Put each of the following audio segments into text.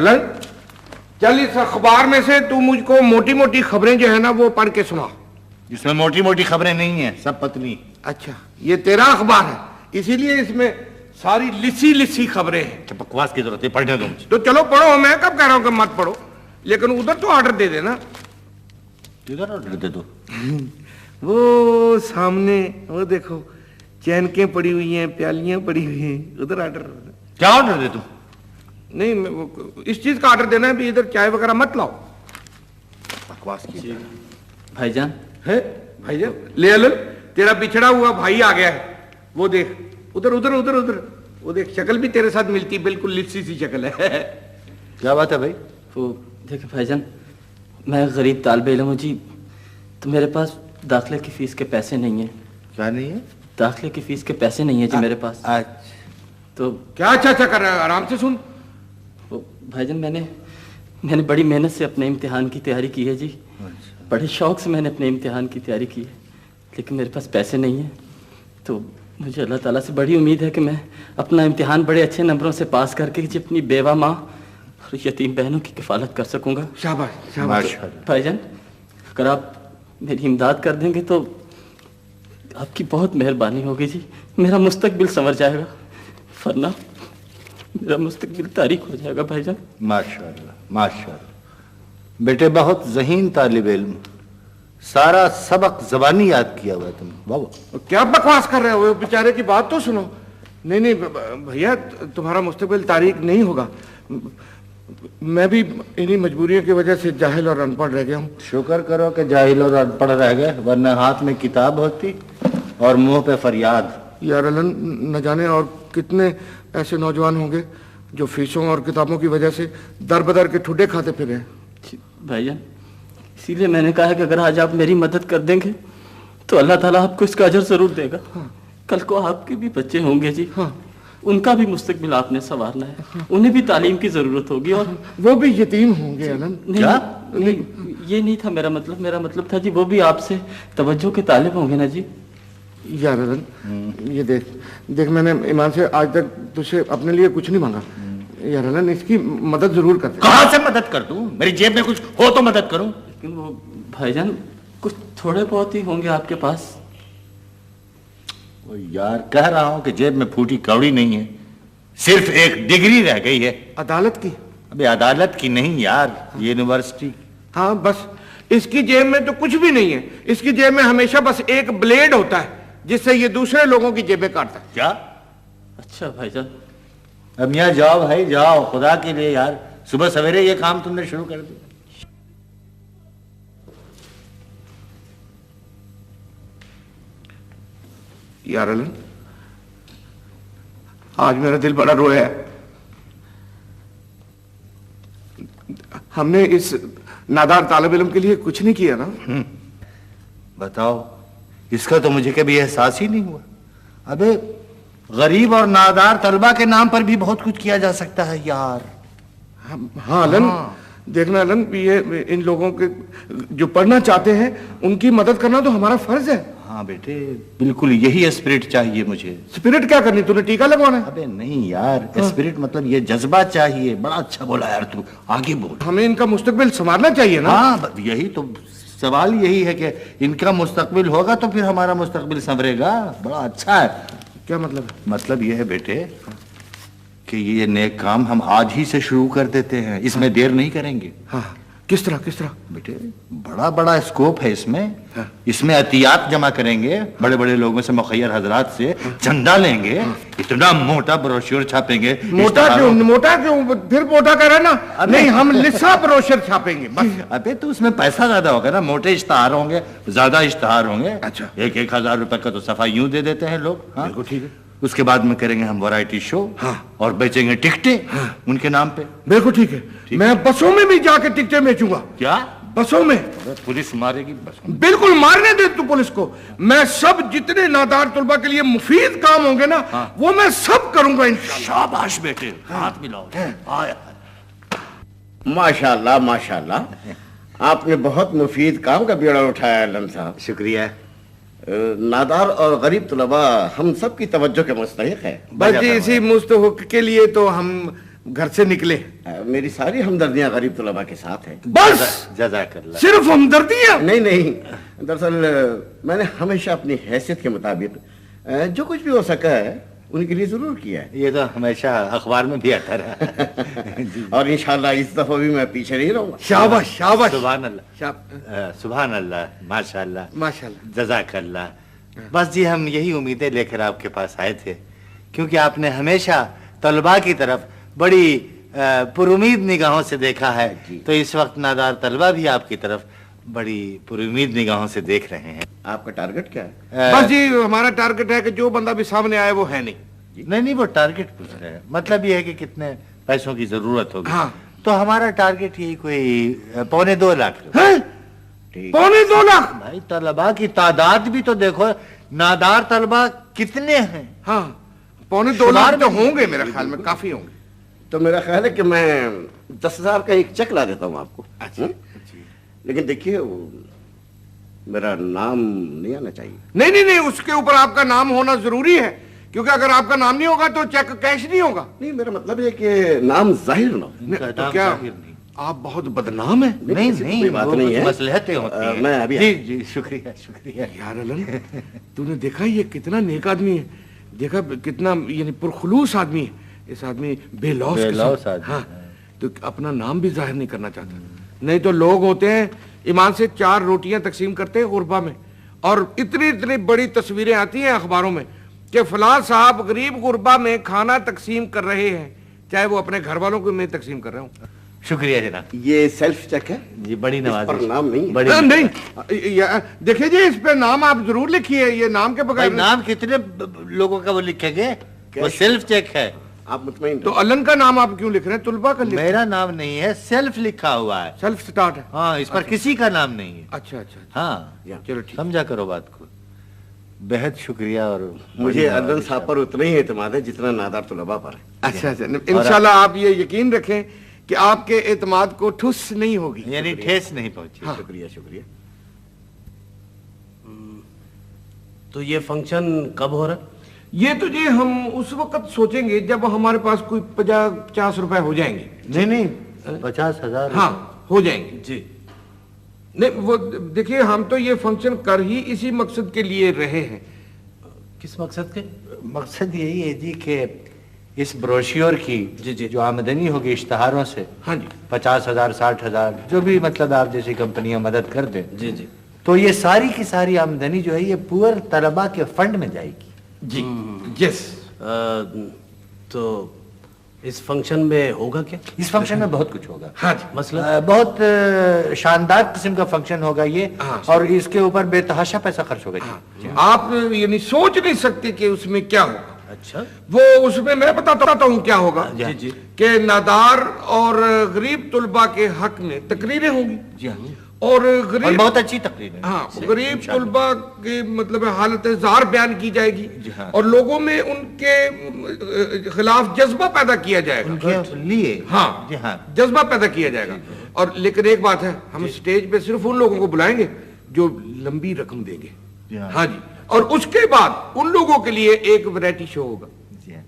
अलग चल इस अखबार में से तू मुझको मोटी मोटी खबरें जो है ना वो पढ़ के सुना। इसमें मोटी मोटी खबरें नहीं है, सब पतली। अच्छा, ये तेरा अखबार है इसीलिए इसमें सारी लिसी लिसी खबरें हैं। बकवास की जरूरत है, पढ़ने दो मुझे। तो चलो पढ़ो, मैं कब कह रहा हूँ कि मत पढ़ो, लेकिन उधर तो ऑर्डर दे देना। इधर ऑर्डर दे दो। वो सामने वो देखो, चैनकें पड़ी हुई हैं, प्यालियां पड़ी हुई हैं, उधर ऑर्डर। क्या ऑर्डर दे तुम? नहीं, इस चीज का ऑर्डर देना है भी इधर चाय वगैरह मत लाओ। बकवास की। भाईजान है भाईजान, ले अलन, तेरा बिछड़ा हुआ भाई आ गया है। वो देख उधर उधर उधर उधर, वो देख शक्ल भी तेरे साथ मिलती, बिल्कुल लिस्सी सी शक्ल है। क्या बात है भाई? वो देखो भाईजान, मैं गरीब तालिबे इल्म हूँ जी, तो मेरे पास दाखिले की फीस के पैसे नहीं है। क्या नहीं है? दाखिले की फीस के पैसे नहीं है जी मेरे पास। तो क्या अच्छा अच्छा कर रहा है, आराम से सुन। वो भाईजान, मैंने बड़ी मेहनत से अपने इम्तिहान की तैयारी की है जी। बड़े शौक से मैंने अपने इम्तिहान की तैयारी की है, लेकिन मेरे पास पैसे नहीं है। तो मुझे अल्लाह ताला से बड़ी उम्मीद है कि मैं अपना इम्तिहान बड़े अच्छे नंबरों से पास करके अपनी बेवा माँ और यतीम बहनों की किफ़ालत कर सकूंगा। शाबाश शाबाश। भाईजान, अगर आप मेरी इमदाद कर देंगे तो आपकी बहुत मेहरबानी होगी जी। मेरा मुस्तकबिल संवर जाएगा, वरना मेरा मुस्तकबिल तारीख हो जाएगा भाईजान। माशाअल्लाह माशाअल्लाह। बेटे बहुत ज़हीन तालिब इल्म, सारा सबक ज़बानी याद किया हुआ तुम। वाह, क्या बकवास कर रहे हो, बेचारे की बात तो सुनो। नहीं नहीं भैया, तुम्हारा मुस्तकबिल तारीख नहीं होगा। मैं भी इन्हीं मजबूरियों की वजह से जाहिल और अनपढ़ रह गया हूँ। शुक्र करो कि जाहिल और अनपढ़ रह गए, वरना हाथ में किताब होती और मुंह पे फरियाद। यार अलन, न जाने और कितने ऐसे नौजवान होंगे जो फीसों और किताबों की वजह से दर बदर के ठुड्डे खाते फिर हैं। भाईजान, इसीलिए मैंने कहा कि अगर आज आप मेरी मदद कर देंगे तो अल्लाह ताला आपको इसका अजर जरूर देगा। हाँ। कल को आपके भी बच्चे होंगे जी। हाँ। उनका भी मुस्तकबिल आपने संवारना है। हाँ। उन्हें भी तालीम की जरूरत होगी और वो भी यतीम होंगे अलन। क्या? नहीं, ये नहीं था मेरा मतलब। मेरा मतलब था जी वो भी आपसे तवज्जो के तालिब होंगे ना जी। यार अलन, ये देख देख, मैंने ईमान से आज तक तुझसे अपने लिए कुछ नहीं मांगा। यार अलन, इसकी मदद जरूर कर दे। कहाँ से मदद कर दूं? मेरी जेब में कुछ हो तो मदद करूं। लेकिन वो भाईजान, कुछ थोड़े बहुत ही होंगे आपके पास। वो यार, कह रहा हूं कि जेब में फूटी कौड़ी नहीं है, सिर्फ एक डिग्री रह गई है। अदालत की? अबे अदालत की नहीं यार, यूनिवर्सिटी। हाँ बस, इसकी जेब में तो कुछ भी नहीं है। इसकी जेब में हमेशा बस एक ब्लेड होता है जिससे ये दूसरे लोगों की जेबें काटता है। क्या? अच्छा भाईजान, अब यहाँ जाओ भाई, जाओ खुदा के लिए यार, सुबह सवेरे ये काम तुमने शुरू कर दिया। यार अलन, आज मेरा दिल बड़ा रोया है। हमने इस नादार तालिब इल्म के लिए कुछ नहीं किया ना। बताओ, इसका तो मुझे कभी एहसास ही नहीं हुआ। अबे गरीब और नादार तलबा के नाम पर भी बहुत कुछ किया जा सकता है यार। हाँ अलन, देखना अलन, ये इन लोगों के जो पढ़ना चाहते हैं उनकी मदद करना तो हमारा फर्ज है। हाँ बेटे, बिल्कुल यही स्पिरिट चाहिए मुझे। स्पिरिट क्या करनी, तूने टीका लगवाना है? अबे नहीं यार, स्पिरिट मतलब ये जज्बा चाहिए। बड़ा अच्छा बोला यार तू, आगे बोल। हमें इनका मुस्तकबिल संवारना चाहिए ना। हाँ, यही तो सवाल यही है कि इनका मुस्तकबिल होगा तो फिर हमारा मुस्तकबिल संवरेगा। बड़ा अच्छा है। क्या मतलब है? मतलब ये है बेटे कि ये नेक काम हम आज ही से शुरू कर देते हैं, इसमें देर नहीं करेंगे। हाँ, किस तरह किस तरह? बेटे बड़ा बड़ा स्कोप है इसमें। इसमें अतियात जमा करेंगे, बड़े बड़े लोगों से, मुखय्यर हजरात से चंदा लेंगे, इतना मोटा ब्रोशर छापेंगे। मोटा क्यों? मोटा क्यों? फिर मोटा कर रहा ना। नहीं, हम लिसा ब्रोशर छापेंगे बस। अबे तो उसमें पैसा ज्यादा होगा ना, मोटे इश्तहार होंगे, ज्यादा इश्तहार होंगे। अच्छा, 1,000 रुपए का तो सफाई यूं दे देते हैं लोग। हाँ? बिल्कुल ठीक है। उसके बाद में करेंगे हम वैरायटी शो। हाँ। और बेचेंगे टिकटें। हाँ। उनके नाम पे। बिल्कुल ठीक है। मैं बसों में भी जाके टिकटें बेचूंगा। क्या? बसों में? पुलिस मारेगी बस। बिल्कुल मारने दे तू पुलिस को। मैं सब जितने नादार तुलबा के लिए मुफीद काम होंगे ना, हाँ, वो मैं सब करूंगा इंशाअल्लाह। शाबाश बेटे, हाथ मिलाओ। माशाअल्लाह माशाअल्लाह, आपने बहुत मुफीद काम का बीड़ा उठाया अल्लाह साहब। शुक्रिया। नादार और गरीब तुलबा हम सब की तवज्जो के मुस्तहिक है। बस जी इसी मुस्तहक के लिए तो हम घर से निकले। मेरी सारी हमदर्दियां गरीब तलबा के साथ है। बस जज़ाकल्लाह। सिर्फ हमदर्दियां? नहीं नहीं, दरअसल मैंने हमेशा अपनी हैसियत के मुताबिक जो कुछ भी हो सका है उनके लिए जरूर किया है। ये तो हमेशा अखबार में भी आता रहा। और इंशाल्लाह इस दफा भी मैं पीछे नहीं रहूंगा। शाबाश शाबाश सुभान अल्लाह, सुभान अल्लाह, माशाअल्लाह, माशाअल्लाह। जज़ाकल्लाह। बस जी हम यही उम्मीदें लेकर आपके पास आए थे, क्योंकि आपने हमेशा तलबा की तरफ बड़ी पुरुमीद निगाहों से देखा है, तो इस वक्त नादार तलबा भी आपकी तरफ बड़ी पुरुमीद निगाहों से देख रहे हैं। आपका टारगेट क्या है? बस जी हमारा टारगेट है कि जो बंदा भी सामने आए वो है नहीं। नहीं, वो टारगेट पूछ रहे हैं, मतलब ये है कि कितने पैसों की जरूरत होगी। हाँ। तो हमारा टारगेट यही कोई 2.25 लाख रुपए। हैं? ठीक। 2.25 लाख? भाई तलबा की तादाद भी तो देखो, नादार तलबा कितने हैं। हाँ 2.25 लाख तो होंगे मेरे ख्याल में, काफी होंगे। तो मेरा ख्याल है कि मैं 10,000 का एक चेक ला देता हूँ आपको। अच्छा। लेकिन देखिए मेरा नाम नहीं आना चाहिए। नहीं नहीं नहीं, उसके ऊपर आपका नाम होना जरूरी है, क्योंकि अगर आपका नाम नहीं होगा तो चेक कैश नहीं होगा। नहीं, मेरा मतलब है कि नाम जाहिर ना हो। इनका तो नाम क्या जाहिर नहीं। आप बहुत बदनाम है? नहीं ऐसी नहीं, कोई बात वो नहीं कुछ है। मसलहतें होती हैं। मैं अभी जी जी, शुक्रिया शुक्रिया। यार अलन, तूने देखा ये कितना नेक आदमी है, देखा कितना यानी पुरखुलूस आदमी है। इस आदमी बेलौस बेलौस किस्म। आदमी, हाँ, तो अपना नाम भी जाहिर नहीं करना चाहता। नहीं तो लोग होते हैं ईमान से 4 रोटियां तकसीम करते हैं गुरबा में, और इतनी इतनी बड़ी तस्वीरें आती हैं अखबारों में कि फलां साहब गरीब गुरबा में खाना तकसीम कर रहे हैं, चाहे वो अपने घर वालों को मैं तकसीम कर रहा हूँ। शुक्रिया जनाब ये सेल्फ चेक है, जी, बड़ी इस पर नवाज़िश। नाम नहीं है। बड़ी नहीं देखिए जी, इस पे नाम आप जरूर लिखिए, ये नाम के भाई बगैर नाम कितने लोगों का वो लिखेंगे, वो सेल्फ चेक है। आप मुतमईन तो अलन का नाम आप क्यों लिख रहे हैं? तुलबा का लिख। मेरा नाम नहीं है, सेल्फ लिखा हुआ है। सेल्फ स्टार्ट है। हाँ, इस पर किसी का नाम नहीं है। अच्छा अच्छा, हाँ, चलो ठीक। समझा करो बात को। बेहद शुक्रिया। और मुझे अदन साहब पर उतना ही एतमाद है जितना नादार तलबा पर है। अच्छा अच्छा, इंशाल्लाह आप ये यकीन रखें कि आपके एतमाद को ठुस नहीं होगी, यानी ठेस नहीं पहुंची। हाँ। शुक्रिया शुक्रिया। तो ये फंक्शन कब हो रहा है? ये तो जी हम उस वक्त सोचेंगे जब हमारे पास कोई 50 रुपए हो जाएंगे। नहीं नहीं, 50,000। हाँ हो जाएंगे जी। नहीं वो देखिए, हम तो ये फंक्शन कर ही इसी मकसद के लिए रहे हैं। किस मकसद के? मकसद यही है जी कि इस ब्रोशियोर की जी, जी। जो आमदनी होगी इश्तहारों से, हाँ जी 50,000 60,000 जो भी मतलब आप जैसी कंपनियां मदद कर दें, जी जी। तो ये सारी की सारी आमदनी जो है ये पुअर तलबा के फंड में जाएगी। जी यस। तो इस फंक्शन में होगा क्या? इस फंक्शन में बहुत कुछ होगा। हाँ जी मसला? बहुत शानदार किस्म का फंक्शन होगा ये, हाँ। और इसके ऊपर बेतहाशा पैसा खर्च होगा जी। आप यानी सोच नहीं सकते कि उसमें क्या होगा। अच्छा। वो उसमें मैं बताता हूँ क्या होगा। जी जी। कि नादार और गरीब तुलबा के हक में तकरीरें होंगी, जी हाँ, और और गरीब बहुत अच्छी तकरीर है। हाँ गरीब तुलबा के मतलब हालत जार बयान की जाएगी, जी हाँ। और लोगों में उनके खिलाफ जज्बा पैदा किया जाएगा। उनके लिए हाँ जी हाँ। जज्बा पैदा किया जाएगा। और लेकिन एक बात है, हम स्टेज पे सिर्फ उन लोगों को बुलाएंगे जो लंबी रकम देंगे। जी हाँ। हाँ जी, और उसके बाद उन लोगों के लिए एक वैरायटी शो होगा। जी हाँ।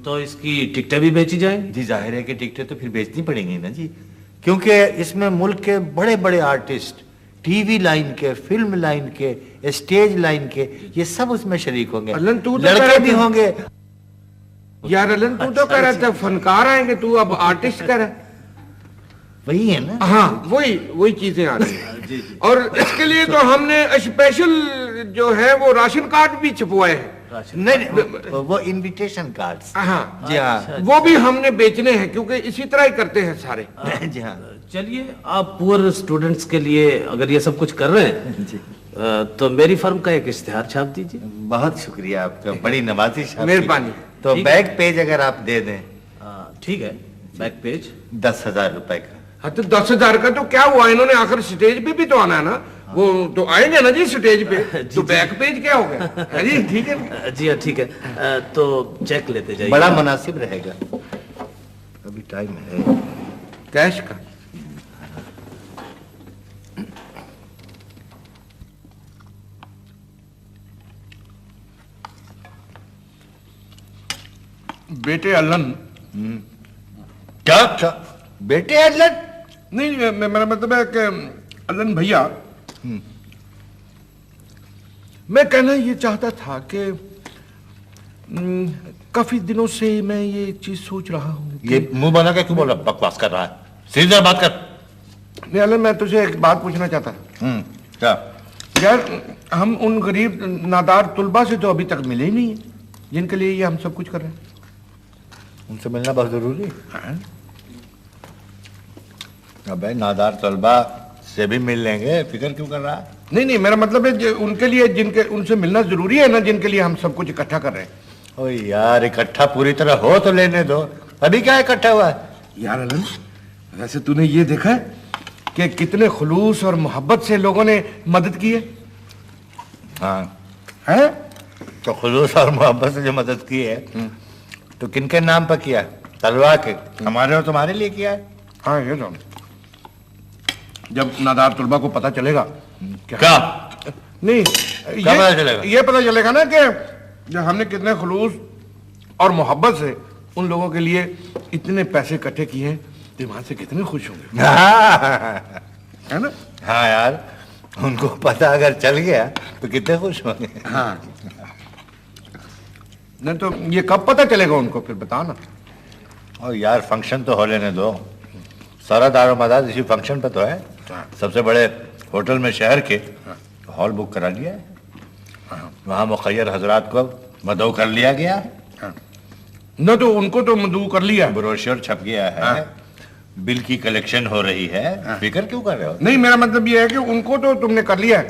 तो इसकी टिकटें भी बेची जाएंगी? जी जाहिर है कि टिकटें तो फिर बेचनी पड़ेंगी ना जी, क्योंकि इसमें मुल्क के बड़े बड़े आर्टिस्ट, टीवी लाइन के, फिल्म लाइन के, स्टेज लाइन के, ये सब उसमें शरीक होंगे। अलन, तू तो लड़के कह भी रहा था। होंगे। यार अलन, तू तो कह रहा था फनकार आएंगे, तू अब आर्टिस्ट कह रहा है। वही है ना। हाँ वही चीजें आ रही हैं। और इसके लिए तो हमने स्पेशल जो है वो राशन कार्ड भी छपवाए हैं। नहीं, वो इनविटेशन कार्ड्स। हाँ जी हाँ। वो भी हमने बेचने हैं, क्योंकि इसी तरह ही करते हैं सारे। जी हाँ। चलिए, आप पुअर स्टूडेंट्स के लिए अगर ये सब कुछ कर रहे हैं जी। तो मेरी फर्म का एक इश्तिहार छाप दीजिए। बहुत शुक्रिया आपका, बड़ी नवाजिश आपकी। मेहरबानी। तो ठीक बैक पेज अगर आप दे दें ठीक है, बैक पेज। 10,000 रुपए का। हाँ तो 10,000 का तो क्या हुआ, इन्होंने आखिर स्टेज पे भी तो आना है ना, वो तो आएंगे ना जी स्टेज पे। तो बैक पेज क्या हो गया? हाँ जी ठीक है। जी हाँ ठीक है। तो चेक लेते जाइए। बड़ा मुनासिब रहेगा, अभी टाइम है। कैश का बेटे अलन, क्या बेटे अदलन? नहीं मेरा मतलब है कि अदलन भैया, मैं कहना ये चाहता था कि काफी दिनों से मैं ये चीज सोच रहा हूँ। ये मुंह बना के क्यों बोल रहा, बकवास कर रहा है? सीधे बात कर। नहीं अदलन, मैं तुझे एक बात पूछना चाहता था। क्या? यार हम उन गरीब नादार तुलबा से तो अभी तक मिले ही नहीं है, जिनके लिए ये हम सब कुछ कर रहे हैं। उनसे मिलना बहुत जरूरी है। अबे नादार तलबा से भी मिल लेंगे, फिक्र क्यों कर रहा है? नहीं मेरा मतलब है उनके लिए, जिनके उनसे मिलना जरूरी है ना, जिनके लिए हम सब कुछ इकट्ठा कर रहे हैं। ओ यार इकट्ठा पूरी तरह हो तो लेने दो, अभी क्या इकट्ठा हुआ है? यार अलन, वैसे तूने ये देखा है कि कितने खुलूस और मोहब्बत से लोगों ने मदद की है? हाँ है? तो खुलूस और मोहब्बत से जो मदद की है तो किनके नाम पर किया? तलवा के? हमारे और तुम्हारे लिए किया है। हाँ ये तो जब नादार तुलबा को पता चलेगा क्या? नहीं क्या पता चलेगा? ये पता चलेगा ना कि जब हमने कितने खुलूस और मोहब्बत से उन लोगों के लिए इतने पैसे इकट्ठे किए हैं, दिमाग से कितने खुश होंगे, है ना? हाँ यार, उनको पता अगर चल गया तो कितने खुश होंगे। हाँ नहीं तो ये कब पता चलेगा उनको, फिर बताओ ना। और यार फंक्शन तो हो लेने दो, सारा दारो मदार इसी फंक्शन पे तो है। सबसे बड़े होटल में शहर के हॉल बुक करा लिया है, वहाँ मुखय्यर हजरात को मदऊ कर लिया गया है। न तो उनको तो मदऊ कर लिया, ब्रोशर छप गया है, बिल की कलेक्शन हो रही है, फिक्र क्यों कर रहे हो? नहीं मेरा मतलब ये है कि उनको तो तुमने कर लिया है,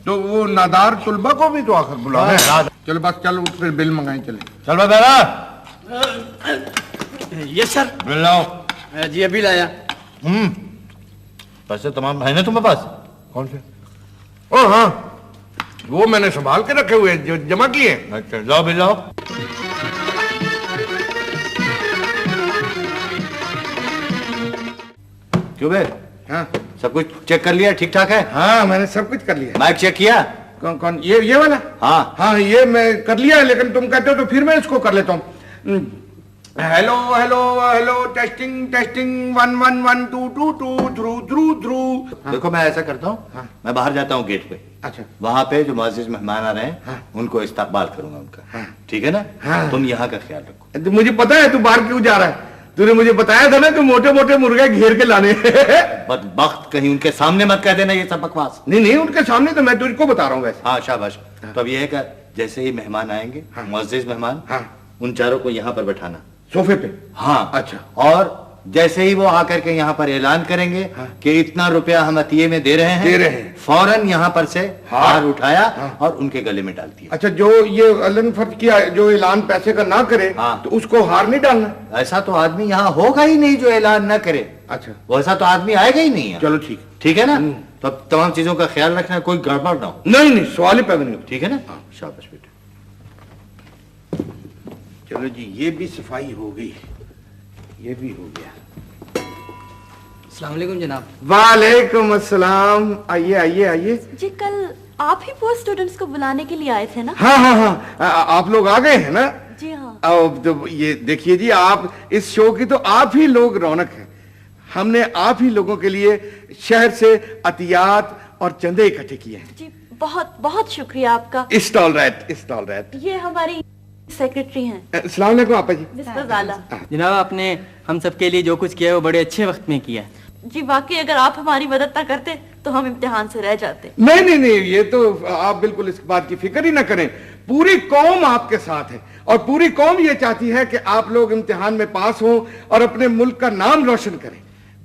तो वो नादार तुलबा को भी तो आखिर बुलाना है। चलो बस चलो फिर बिल मंगाएं, चले। चल बेटा, ये सर। बिल लाओ। जी अभी लाया। पैसे तमाम है ना तुम्हारे पास? कौन से? ओ हाँ, वो मैंने संभाल के रखे हुए जो जमा किए। अच्छा लाओ बिल लाओ। क्यों बे? हाँ सब कुछ चेक कर लिया, ठीक ठाक है? हाँ मैंने सब कुछ कर लिया। माइक चेक किया? कौन कौन? ये वाला? हाँ हाँ ये मैं कर लिया है, लेकिन तुम कहते हो तो फिर मैं इसको कर लेता हूँ। Hello hello hello, testing testing, 1 1 1 2 2 2 through through through. देखो मैं ऐसा करता हूँ, मैं बाहर जाता हूँ गेट पे। अच्छा वहाँ पे जो मुअज़्ज़िज़ मेहमान आ रहे हैं उनको इस्तकबाल करूंगा उनका, ठीक है ना? तुम यहाँ का ख्याल रखो। तो मुझे पता है तू बाहर क्यों जा रहा है, तूने मुझे बताया था ना कि मोटे मोटे मुर्गे घेर के लाने। बदबख्त, कहीं उनके सामने मत कह देना ये सब बकवास। नहीं उनके सामने तो मैं तुझको बता रहा हूँ वैसे। हाँ शाबाश। तो अब ये है कि जैसे ही मेहमान आएंगे, मुअज़्ज़िज़ मेहमान, उन चारों को यहाँ पर बैठाना, सोफे पे। हाँ अच्छा। और जैसे ही वो आकर के यहाँ पर ऐलान करेंगे कि इतना रुपया हम अतिये में दे रहे हैं, फौरन यहाँ पर से हार उठाया और उनके गले में डाल दिया। अच्छा, जो ये अलन फर्ज किया, जो ऐलान पैसे का ना करे तो उसको हार नहीं डालना? ऐसा तो आदमी यहाँ होगा ही नहीं जो ऐलान न करे। अच्छा, वैसा तो आदमी आएगा ही नहीं। चलो ठीक, ठीक है ना? तो अब तमाम चीजों का ख्याल रखना, कोई गड़बड़ ना हो। नहीं सवाल ही पैदा नहीं हो। ठीक है ना? शाबाश बेटा। चलो जी, ये भी सफाई हो गई, ये भी हो गया। अस्सलाम वालेकुम जनाब। वालेकुम अस्सलाम। आइए आइए आइए। जी कल आप ही वो स्टूडेंट्स को बुलाने के लिए आए थे ना? हाँ, आप लोग आ गए हैं ना? जी हाँ। अब तो ये देखिए जी, आप इस शो की तो आप ही लोग रौनक हैं। हमने आप ही लोगों के लिए शहर से अतियात और चंदे इकट्ठे किए हैं। जी बहुत बहुत शुक्रिया आपका। It's all right. ये हमारी सेक्रेटरी हैं। अस्सलाम वालेकुम आपा जी। मिस्टर ज़ाला। जनाब आपने हम सब के लिए जो कुछ किया है वो बड़े अच्छे वक्त में किया। जी वाकई अगर आप हमारी मदद ना करते तो हम इम्तिहान से रह जाते। नहीं, ये तो आप बिल्कुल इस बात की फिक्र ही ना करें। पूरी कौम आपके साथ है और पूरी कौम ये चाहती है कि आप लोग इम्तिहान में पास हों और अपने मुल्क का नाम रोशन करें।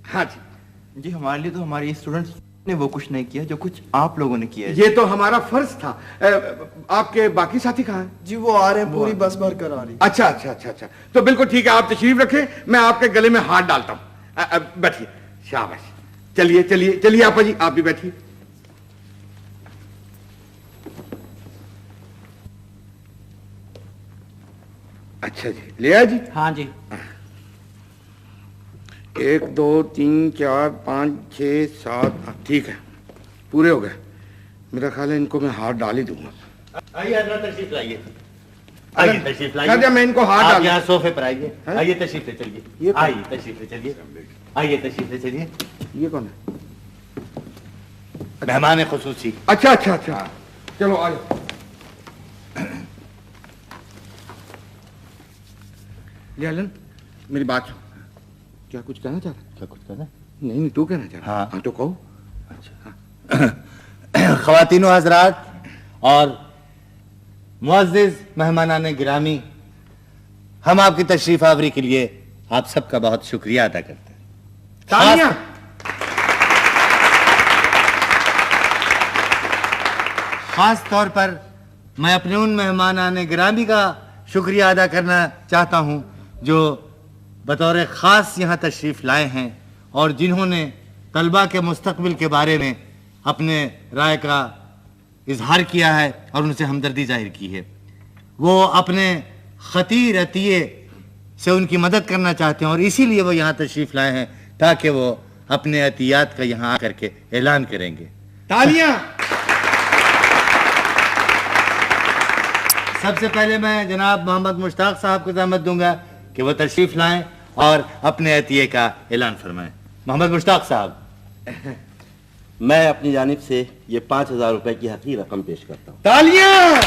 हाँ जी। हमारे लिए तो हमारे स्टूडेंट्स ने वो कुछ नहीं किया जो कुछ आप लोगों ने किया है। ये तो हमारा फर्ज था। आपके बाकी साथी कहाँ हैं? जी वो आ रहे हैं, पूरी बस भर कर आ रही। अच्छा, तो बिल्कुल ठीक है, आप तशरीफ रखें, मैं आपके गले में हाथ डालता हूँ। बैठिए। शाबाश। चलिए आपा जी, आप भी बैठिए। अच्छा जी, ले आया जी? हाँ जी। 1 2 3 4 5 6 7 ठीक है, पूरे हो गए। मेरा ख्याल है इनको मैं हाथ डाल ही दूंगा। आइए तशरीफ लाइए। آئیے تشریف لائیے. شاہجہاں میں ان کو ہاتھ آپ ڈال یہاں صوفے پر آئیے. آئیے تشریف لے چلیے. آئیے تشریف لے چلیے. آئیے تشریف لے چلیے. یہ کون ہے؟ مہمان خصوصی. اچھا اچھا اچھا چلو آ جاؤ. لن میری بات سن. کیا کچھ کہنا چاہ رہا؟ کیا کچھ کہنا؟ نہیں تو کہنا چاہ رہا. ہاں تو کہو. خواتین و حضرات اور معزز مہمانان گرامی، ہم آپ کی تشریف آوری کے لیے آپ سب کا بہت شکریہ ادا کرتے ہیں. تالیاں. خاص طور پر میں اپنے ان مہمانان گرامی کا شکریہ ادا کرنا چاہتا ہوں جو بطور خاص یہاں تشریف لائے ہیں اور جنہوں نے طلبہ کے مستقبل کے بارے میں اپنے رائے کا اظہار کیا ہے اور ان سے ہمدردی ظاہر کی ہے. وہ اپنے خطیر عطیے سے ان کی مدد کرنا چاہتے ہیں اور اسی لیے وہ یہاں تشریف لائے ہیں تاکہ وہ اپنے عطیات کا یہاں آ کر کے اعلان کریں گے. تالیاں. سب سے پہلے میں جناب محمد مشتاق صاحب کو زحمت دوں گا کہ وہ تشریف لائیں اور اپنے عطیے کا اعلان فرمائیں. محمد مشتاق صاحب. میں اپنی جانب سے یہ 5000 روپے کی حقیقی رقم پیش کرتا ہوں. تالیاں.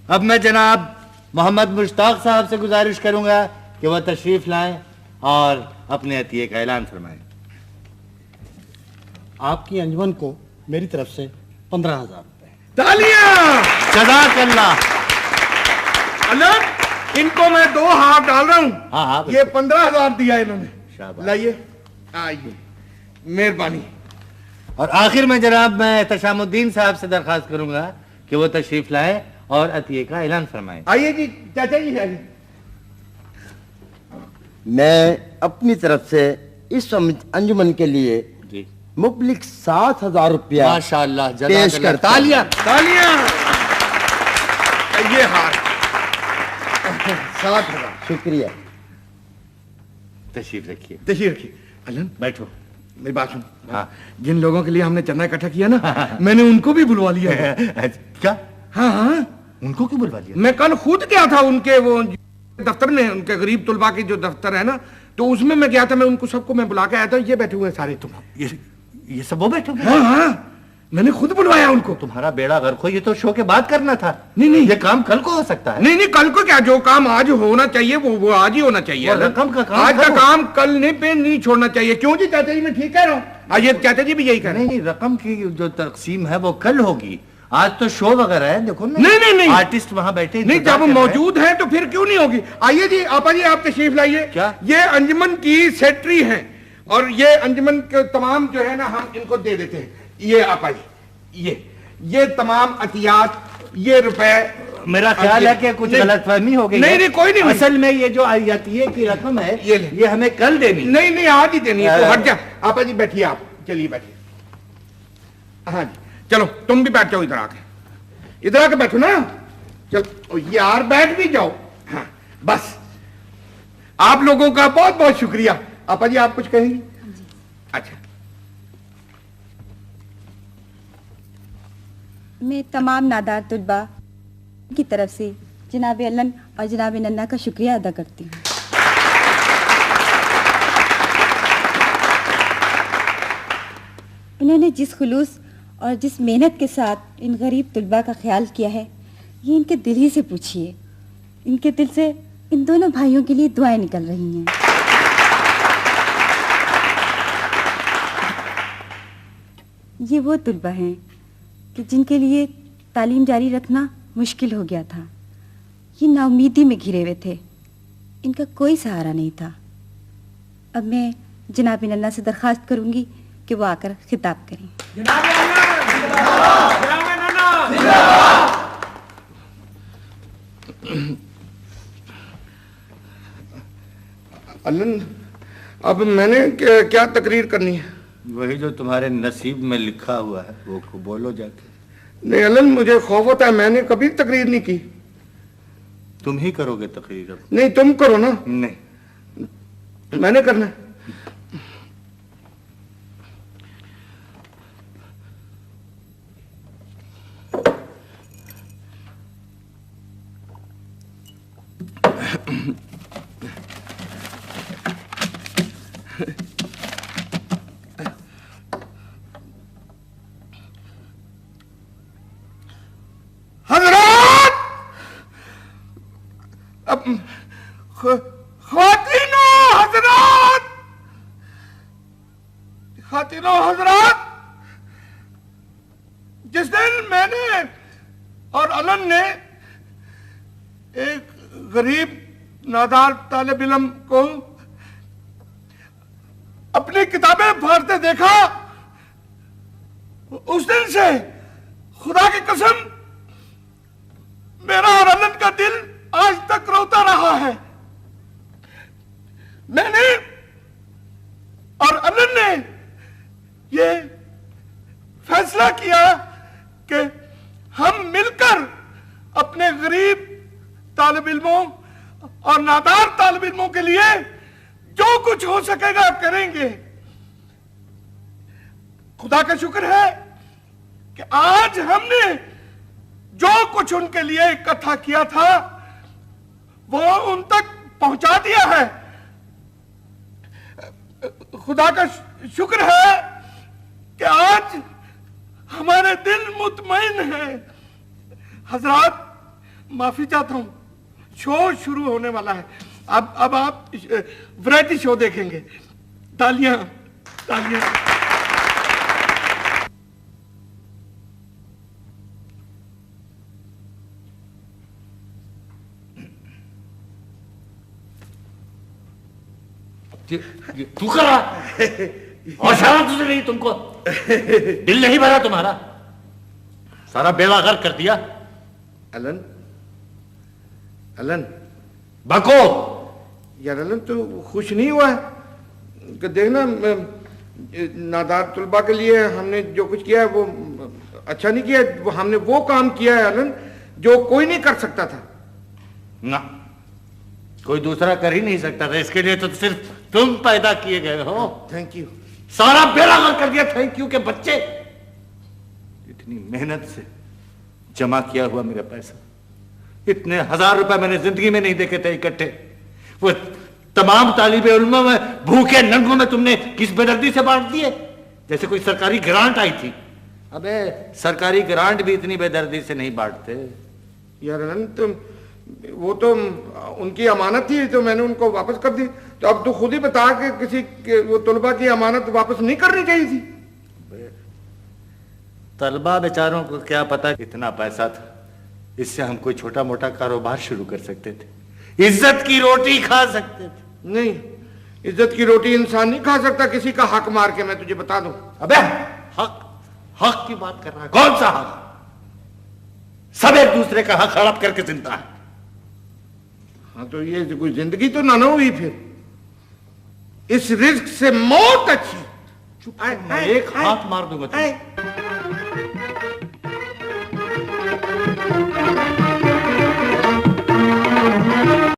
اب میں جناب محمد مشتاق صاحب سے گزارش کروں گا کہ وہ تشریف لائیں اور اپنے عطیے کا اعلان فرمائیں. آپ کی انجمن کو میری طرف سے 15000 روپے. تالیاں. جزاک اللہ. اللہ ان کو میں 2 ہاتھ ڈال رہا ہوں. ہاں یہ 15000 دیا انہوں نے. شاباش. لائیے. آئیے. مہربانی. اور آخر میں جناب میں احتشام الدین صاحب سے درخواست کروں گا کہ وہ تشریف لائیں اور عطیے کا اعلان فرمائیں. آئیے جی چاچا جی. میں اپنی طرف سے اس انجمن کے لیے مبلغ 7000 روپیہ ماشاءاللہ پیش کرتا ہوں. تالیاں. تالیاں. یہ ہار 7000. شکریہ. تشریف رکھیے. تشریف رکھیے. علن بیٹھو. میری بات سن. ہاں جن لوگوں کے لیے ہم نے چندہ اکٹھا کیا نا میں نے ان کو بھی بلوا لیا. کیا؟ ہاں ہاں ان کو کیوں بلوا لیا؟ میں کل خود گیا تھا ان کے وہ دفتر میں، ان کے غریب طلباء کی جو دفتر ہے نا، تو اس میں گیا تھا. میں ان کو سب کو میں بلا کے آیا تھا. یہ بیٹھے ہوئے سارے. تم یہ سب وہ بیٹھے ہوئے؟ ہاں ہاں میں نے خود بلوایا ان کو. تمہارا بیڑا غرق ہو. یہ تو شو کے بعد کرنا تھا. نہیں یہ کام کل کو ہو سکتا ہے. نہیں کل کو کیا، جو کام آج ہونا چاہیے وہ آج ہی ہونا چاہیے. رقم کا کام آج کا کام کل نہیں چھوڑنا چاہیے. کیوں جی چاچا جی میں ٹھیک کہہ رہا ہوں. آئیے چاچا جی بھی یہی کہہ رہے ہیں. نہیں رقم کی جو تقسیم ہے وہ کل ہوگی. آج تو شو وغیرہ ہے. دیکھو نہیں آرٹسٹ وہاں بیٹھے. نہیں جب موجود ہیں تو پھر کیوں نہیں ہوگی. آئیے جی آپا جی آپ تشریف لائیے. کیا یہ انجمن کی سیکٹری ہیں اور یہ انجمن کے تمام جو ہے نا ہم ان کو دے دیتے ہیں. یہ آپا جی یہ تمام عطیات، یہ روپے. میرا خیال ہے کہ کچھ غلط فہمی ہو گئی. نہیں کوئی نہیں. اصل میں یہ جو عطیے کی رقم ہے یہ ہمیں کل دینی. نہیں آج ہی دینی ہے. تو ہٹ جا آپا جی. بیٹھیے آپ. چلیے بیٹھیے. ہاں جی چلو تم بھی بیٹھ جاؤ. ادھر آ کے بیٹھو نا. چلو یار بیٹھ بھی جاؤ. ہاں بس آپ لوگوں کا بہت بہت شکریہ. آپا جی آپ کچھ کہیں گے؟ اچھا. میں تمام نادار طلباء کی طرف سے جناب علن اور جناب ننا کا شکریہ ادا کرتی ہوں. انہوں نے جس خلوص اور جس محنت کے ساتھ ان غریب طلباء کا خیال کیا ہے یہ ان کے دل ہی سے پوچھیے. ان کے دل سے ان دونوں بھائیوں کے لیے دعائیں نکل رہی ہیں. یہ وہ طلباء ہیں کہ جن کے لیے تعلیم جاری رکھنا مشکل ہو گیا تھا. یہ نا امیدی میں گھرے ہوئے تھے. ان کا کوئی سہارا نہیں تھا. اب میں جناب ننا سے درخواست کروں گی کہ وہ آ کر خطاب کریں. علن اب میں نے کیا تقریر کرنی ہے؟ وہی جو تمہارے نصیب میں لکھا ہوا ہے وہ بولو جا کے. نہیں علن مجھے خوف ہوتا ہے. میں نے کبھی تقریر نہیں کی. تم ہی کرو گے تقریر. نہیں تم کرو نا. نہیں میں نے کرنا. حضرات، خواتینوں حضرات، جس دن میں نے اور علن نے ایک غریب نادار طالب علم کو اپنی کتابیں پھاڑتے دیکھا، اس دن سے خدا کی قسم میرا اور علن کا دل آج تک روتا رہا ہے۔ میں نے اور علن نے یہ فیصلہ کیا کہ ہم مل کر اپنے غریب طالب علموں اور نادار طالب علموں کے لیے جو کچھ ہو سکے گا کریں گے۔ خدا کا شکر ہے کہ آج ہم نے جو کچھ ان کے لیے اکٹھا کیا تھا وہ ان تک پہنچا دیا ہے۔ خدا کا شکر ہے کہ آج ہمارے دل مطمئن ہیں۔ حضرات، معافی چاہتا ہوں، شو شروع ہونے والا ہے۔ اب آپ ورائٹی شو دیکھیں گے۔ تالیاں تالیاں۔ تو کرا اور سارا تجھے نہیں، تم کو دل نہیں بھرا تمہارا، سارا بیڑا غرق کر دیا۔ علن بکو یار، علن تو خوش نہیں ہوا ہے کہ دیکھنا نادار طلباء کے لیے ہم نے جو کچھ کیا ہے وہ اچھا نہیں کیا، ہم نے وہ کام کیا ہے علن جو کوئی نہیں کر سکتا تھا۔ نہ کوئی دوسرا کر ہی نہیں سکتا تھا، اس کے لیے تو صرف تم پیدا کیے گئے ہو۔ Thank you. سارا بیڑا غرق کر دیا۔ تھینک یو کہ بچے، اتنی محنت سے جمع کیا ہوا میرا پیسہ، اتنے 1000 روپے میں نے زندگی میں نہیں دیکھے تھے اکٹھے، وہ تمام طالب علموں میں بھوکے ننگوں میں تم نے کس بے دردی سے بانٹ دیے، جیسے کوئی سرکاری گرانٹ آئی تھی۔ ابے سرکاری گرانٹ بھی اتنی بے دردی سے نہیں بانٹتے یار۔ وہ تو ان کی امانت تھی تو میں نے ان کو واپس کر دی، تو اب تو خود ہی بتا کہ کسی وہ طلباء کی امانت واپس نہیں کرنی چاہیے تھی۔ طلباء بیچاروں کو کیا پتا اتنا پیسہ تھا، اس سے ہم کوئی چھوٹا موٹا کاروبار شروع کر سکتے تھے، عزت کی روٹی کھا سکتے تھے۔ نہیں، عزت کی روٹی انسان نہیں کھا سکتا کسی کا حق مار کے، میں تجھے بتا دوں۔ ابے حق کی بات کر رہا ہے، کون سا حق؟ سب ایک دوسرے کا حق ہڑپ کر کے زندہ ہے۔ ہاں تو یہ کوئی زندگی تو نہ ہوئی، پھر اس رزق سے موت اچھی۔ ایک ہاتھ مار دوں گا تم۔